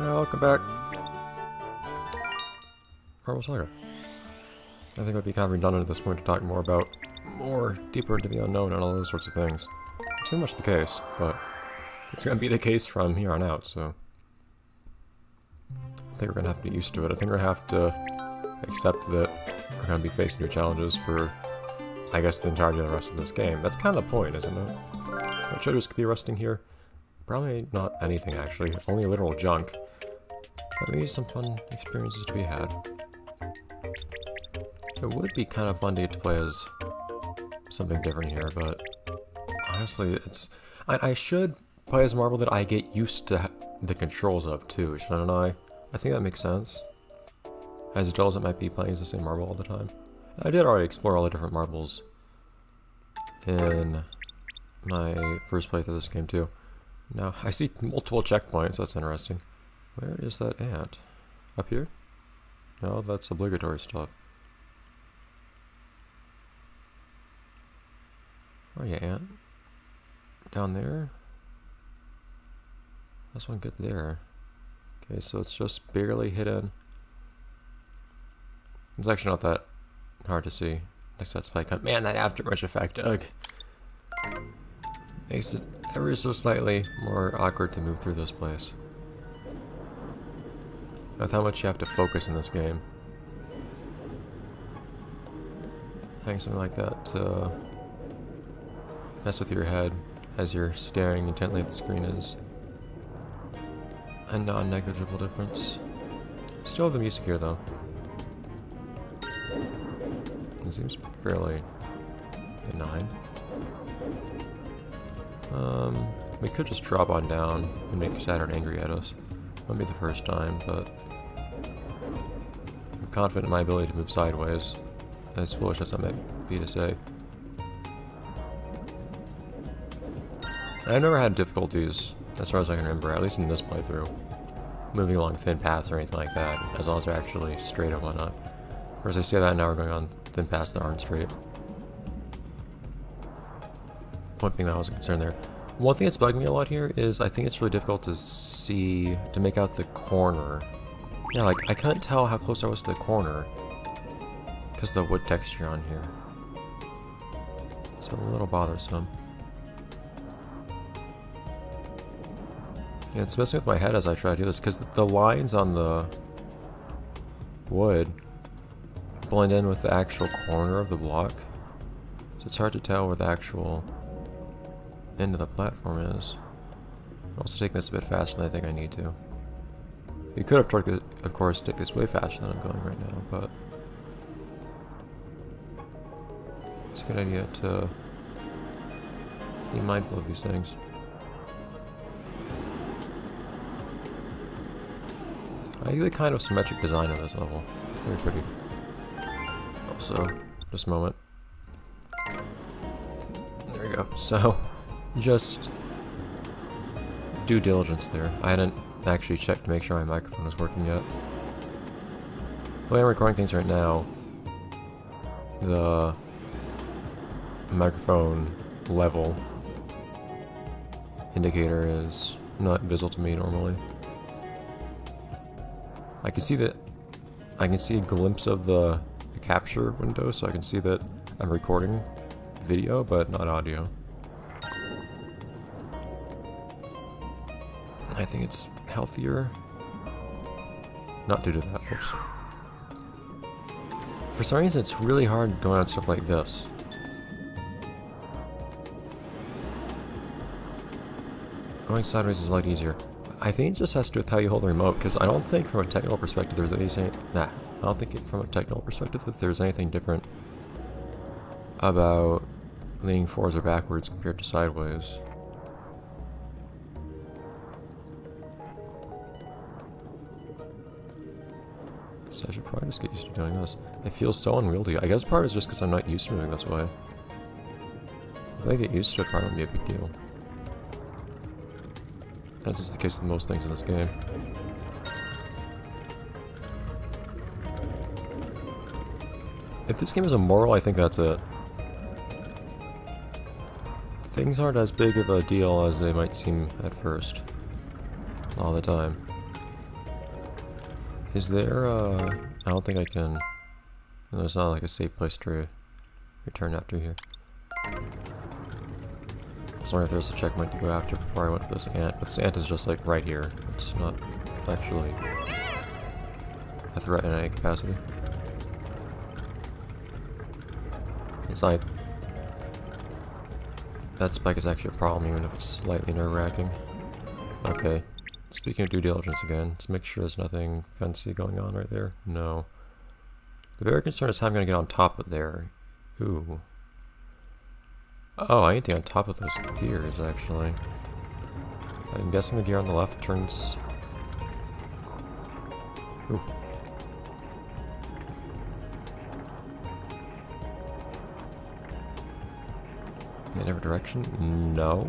Welcome back. Marble Saga. I think it would be kind of redundant at this point to talk more deeper into the unknown and all those sorts of things. It's very much the case, but it's going to be the case from here on out, so I think we're going to have to get used to it. I think we're going to have to accept that we're going to be facing new challenges for, I guess, the entirety of the rest of this game. That's kind of the point, isn't it? What should just be resting here? Probably not anything, actually. Only literal junk. But maybe some fun experiences to be had. It would be kind of fun to get to play as something different here, but honestly, I should play as Marble that I get used to the controls of, too, shouldn't I? I think that makes sense. As dull as it might be playing as the same Marble all the time. I did already explore all the different marbles in my first playthrough of this game, too. Now, I see multiple checkpoints, that's interesting. Where is that ant? Up here? No, that's obligatory stuff. Where are you, ant? Down there? That's one good there. Okay, so it's just barely hidden. It's actually not that hard to see. Next to that spike hunt. Man, that afterburst effect, ugh. Makes it ever so slightly more awkward to move through this place. With how much you have to focus in this game. Having something like that to mess with your head as you're staring intently at the screen is a non-negligible difference. Still have the music here though. It seems fairly benign. We could just drop on down and make Saturn angry at us. Won't be the first time, but I'm confident in my ability to move sideways, as foolish as that might be to say. I've never had difficulties, as far as I can remember, at least in this playthrough, moving along thin paths or anything like that, as long as they're actually straight and whatnot. Whereas I say that now we're going on thin paths that aren't straight. Point being that was a concern there. One thing that's bugging me a lot here is I think it's really difficult to make out the corner. Yeah, like, I couldn't tell how close I was to the corner because of the wood texture on here. So a little bothersome. Yeah, it's messing with my head as I try to do this because the lines on the wood blend in with the actual corner of the block. So it's hard to tell where the actual end of the platform is. I'm also taking this a bit faster than I think I need to. You could have, of course, take this way faster than I'm going right now, but it's a good idea to be mindful of these things. I like the kind of symmetric design of this level. Very pretty. Also, just a moment. There we go. So, just due diligence there. I hadn't actually checked to make sure my microphone was working yet. The way I'm recording things right now, the microphone level indicator is not visible to me normally. I can see a glimpse of the capture window, so I can see that I'm recording video, but not audio. I think it's healthier not to do that. Oops. For some reason, it's really hard going on stuff like this. Going sideways is a lot easier. I think it just has to do with how you hold the remote, because I don't think from a technical perspective there's anything. I don't think from a technical perspective that there's anything different about leaning forwards or backwards compared to sideways. So I should probably just get used to doing this. It feels so unwieldy. I guess part of it is just because I'm not used to moving this way. If I get used to it, it probably won't be a big deal. As is the case with most things in this game. If this game is a moral, I think that's it. Things aren't as big of a deal as they might seem at first. All the time. Is there I don't think I can... There's not like a safe place to return after here. I was wondering if there's a checkpoint to go after before I went to this ant, but this ant is just like right here. It's not actually a threat in any capacity. Inside. That spike is actually a problem even if it's slightly nerve-wracking. Okay. Speaking of due diligence again, let's make sure there's nothing fancy going on right there. No. The bigger concern is how I'm going to get on top of there. Ooh. Oh, I need to get on top of those gears, actually. I'm guessing the gear on the left turns... Ooh. In every direction? No?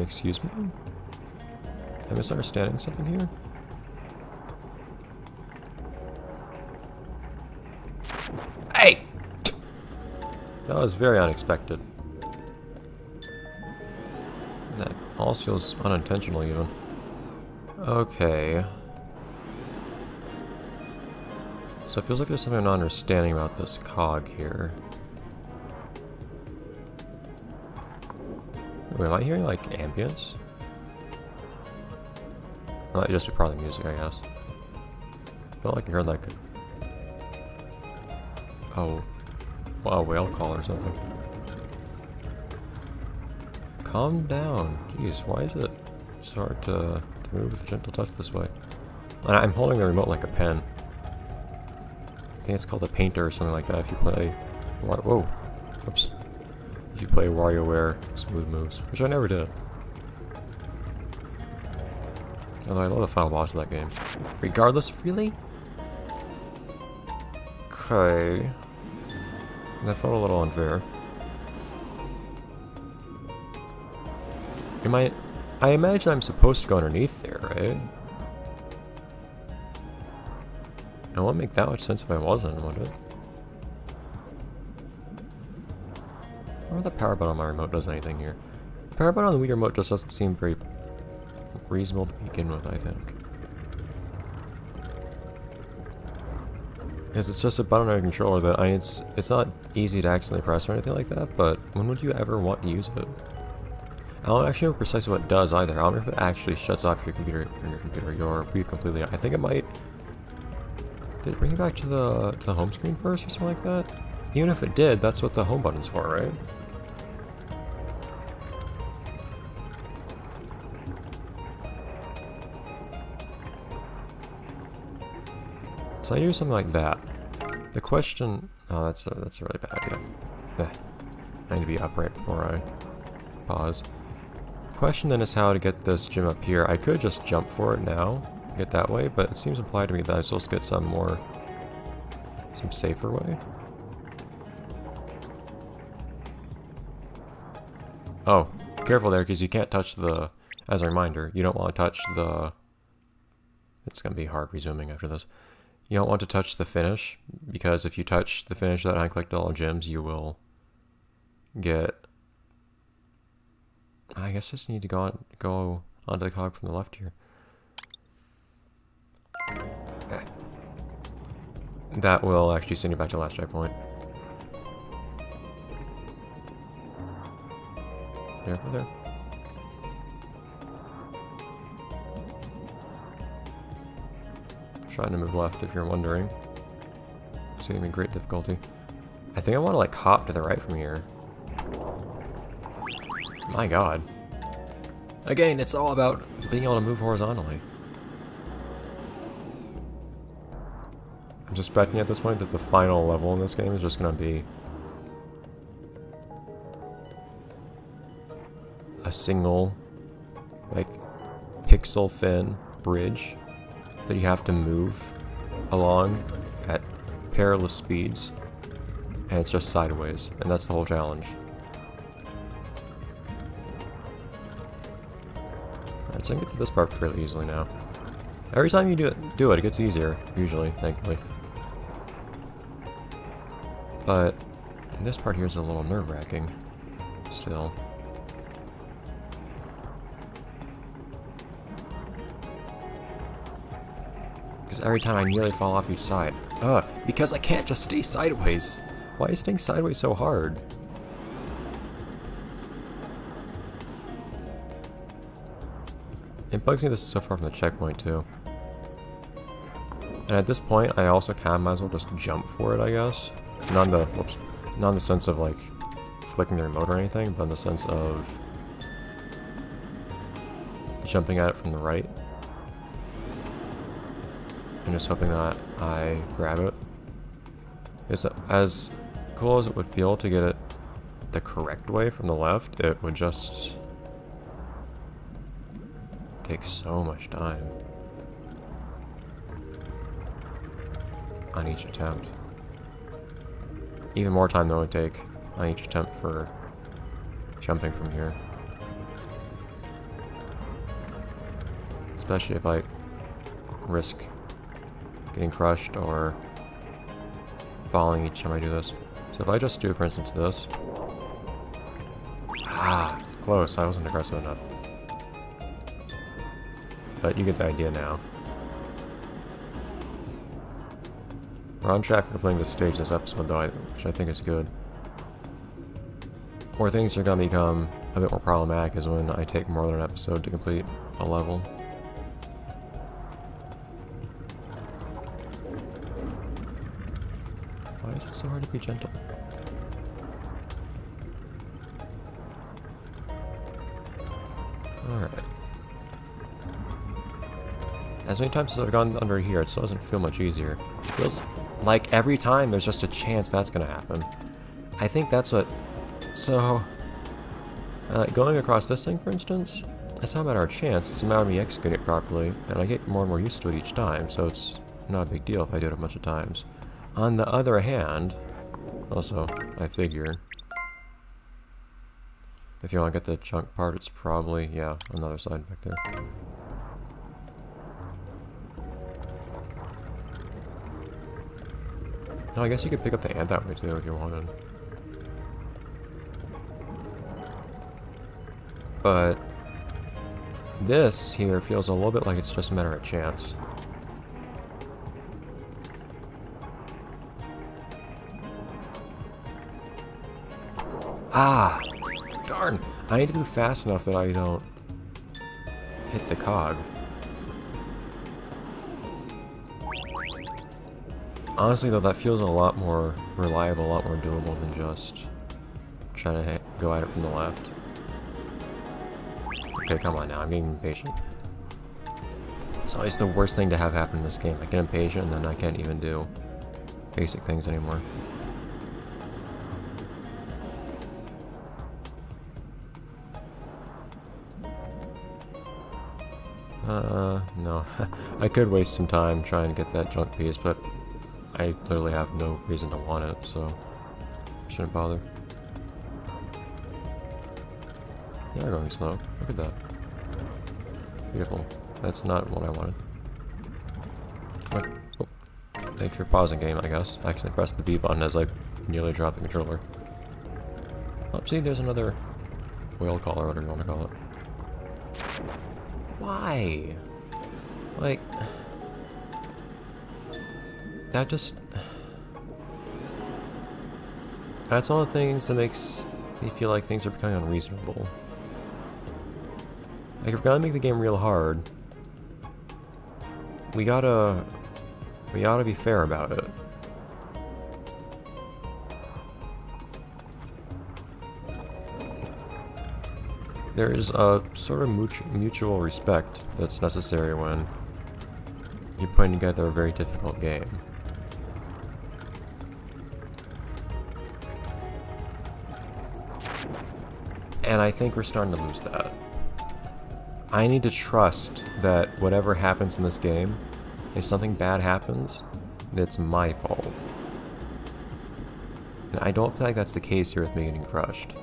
Excuse me? Am I misunderstanding something here? Hey! That was very unexpected. That almost feels unintentional even. Okay. So it feels like there's something I'm not understanding about this cog here. Wait, am I hearing like ambience? That might just be part of the music, I guess. I felt like I heard like... Oh. Wow, whale call or something. Calm down. Jeez, why is it so hard to move with a gentle touch this way? And I'm holding the remote like a pen. I think it's called a painter or something like that if you play... Whoa. Whoops. If you play WarioWare smooth moves, which I never did. Although I love the final boss of that game. Regardless, really? Okay. That felt a little unfair. I imagine I'm supposed to go underneath there, right? It wouldn't make that much sense if I wasn't, would it? I wonder if the power button on my remote does anything here. The power button on the Wii remote just doesn't seem very reasonable to begin with, I think. Because it's just a button on a controller that it's not easy to accidentally press or anything like that, but when would you ever want to use it? I don't actually know precisely what it does either. I don't know if it actually shuts off your computer your Wii completely. I think it might. Did it bring you back to the home screen first or something like that? Even if it did, that's what the home button's for, right? So I do something like that. The question... Oh, that's a really bad idea. I need to be upright before I pause. The question then is how to get this gym up here. I could just jump for it now, get that way, but it seems implied to me that I'm supposed to get some safer way. Oh, careful there, because you can't touch the... As a reminder, you don't want to touch the... It's going to be hard resuming after this. You don't want to touch the finish, because if you touch the finish that I collected all gems, you will get... I guess I just need to go onto the cog from the left here. That will actually send you back to the last checkpoint. There. Trying to move left if you're wondering. It's gonna be great difficulty. I think I want to like hop to the right from here. My god. Again, it's all about being able to move horizontally. I'm suspecting at this point that the final level in this game is just gonna be a single, like, pixel thin bridge that you have to move along at perilous speeds, and it's just sideways, and that's the whole challenge. Alright, so I can get to this part fairly easily now. Every time you do it, it gets easier, usually, thankfully. But this part here is a little nerve-wracking, still. Because every time I nearly fall off each side. Because I can't just stay sideways. Why is staying sideways so hard? It bugs me this is so far from the checkpoint too. And at this point, I also might as well just jump for it, I guess. Not in the, whoops, not in the sense of like flicking the remote or anything, but in the sense of jumping at it from the right. And just hoping that I grab it. It's as cool as it would feel to get it the correct way from the left, it would just take so much time on each attempt. Even more time than it would take on each attempt for jumping from here. Especially if I risk getting crushed or falling each time I do this. So if I just do, for instance, this. Ah, close. I wasn't aggressive enough. But you get the idea now. We're on track for completing this stage this episode, though, which I think is good. Where things are going to become a bit more problematic is when I take more than an episode to complete a level. Why is it so hard to be gentle? Alright. As many times as I've gone under here, it still doesn't feel much easier. It feels like every time there's just a chance that's gonna happen. I think that's what... So... going across this thing, for instance, it's not a matter of chance, it's a matter of me executing it properly, and I get more and more used to it each time, so it's not a big deal if I do it a bunch of times. On the other hand, also, I figure, if you want to get the chunk part, it's probably, yeah, on the other side back there. Oh, I guess you could pick up the ant that way too if you wanted. But this here feels a little bit like it's just a matter of chance. Ah! Darn! I need to move fast enough that I don't hit the cog. Honestly though, that feels a lot more reliable, a lot more doable than just trying to go at it from the left. Okay, come on now, I'm getting impatient. It's always the worst thing to have happen in this game. I get impatient and then I can't even do basic things anymore. No. I could waste some time trying to get that junk piece, but I literally have no reason to want it, so shouldn't bother. They're going slow. Look at that. Beautiful. That's not what I wanted. Oh. Thank you for pausing game, I guess. I accidentally pressed the B button as I nearly dropped the controller. Oh, see, there's another whale call or whatever you want to call it. Why? Like... that just... that's one of the things that makes me feel like things are becoming unreasonable. Like, if we're gonna make the game real hard, we gotta be fair about it. There is a sort of mutual respect that's necessary when you're putting together a very difficult game. And I think we're starting to lose that. I need to trust that whatever happens in this game, if something bad happens, it's my fault. And I don't feel like that's the case here with me getting crushed.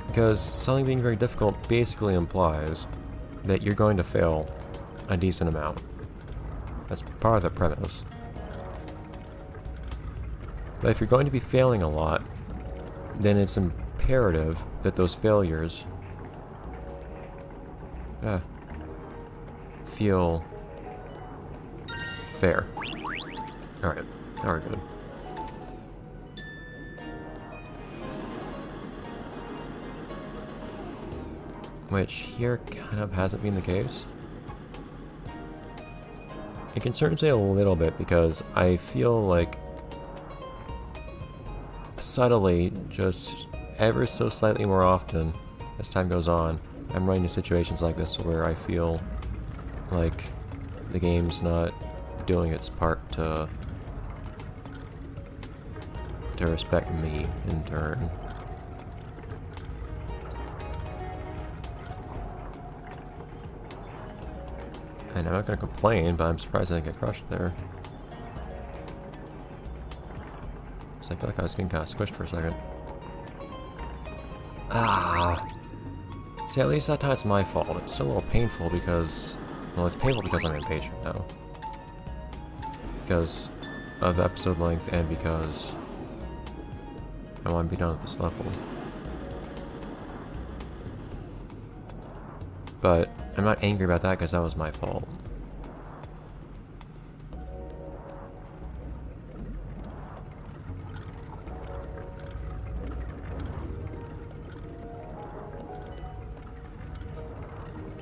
Because something being very difficult basically implies that you're going to fail a decent amount. That's part of the premise. But if you're going to be failing a lot, then it's imperative that those failures feel fair. Alright, now we're good. Which here kind of hasn't been the case. It concerns me a little bit because I feel like subtly, just ever so slightly more often as time goes on, I'm running into situations like this where I feel like the game's not doing its part to respect me in turn. And I'm not gonna complain, but I'm surprised I didn't get crushed there. So I feel like I was getting kind of squished for a second. Ah! See, at least that time it's my fault. It's still a little painful because... Well, it's painful because I'm impatient now. Because of the episode length and because I want to be done with this level. But I'm not angry about that because that was my fault.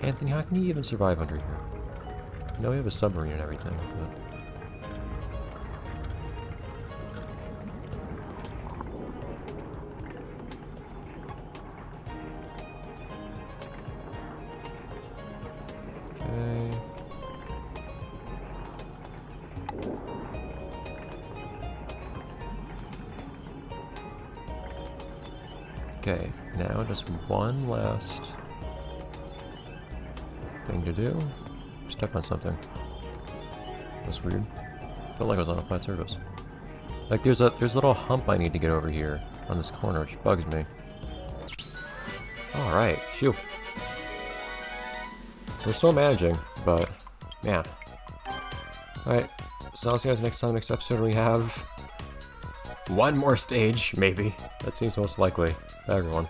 Anthony, how can you even survive under here? I know we have a submarine and everything, but... Okay, now just one last thing to do. I'm stuck on something. That's weird. Felt like I was on a flat surface. Like there's a little hump I need to get over here on this corner, which bugs me. Alright, shoo. We're still managing, but man. Alright, so I'll see you guys next time. Next episode we have one more stage, maybe. That seems most likely. Bye everyone.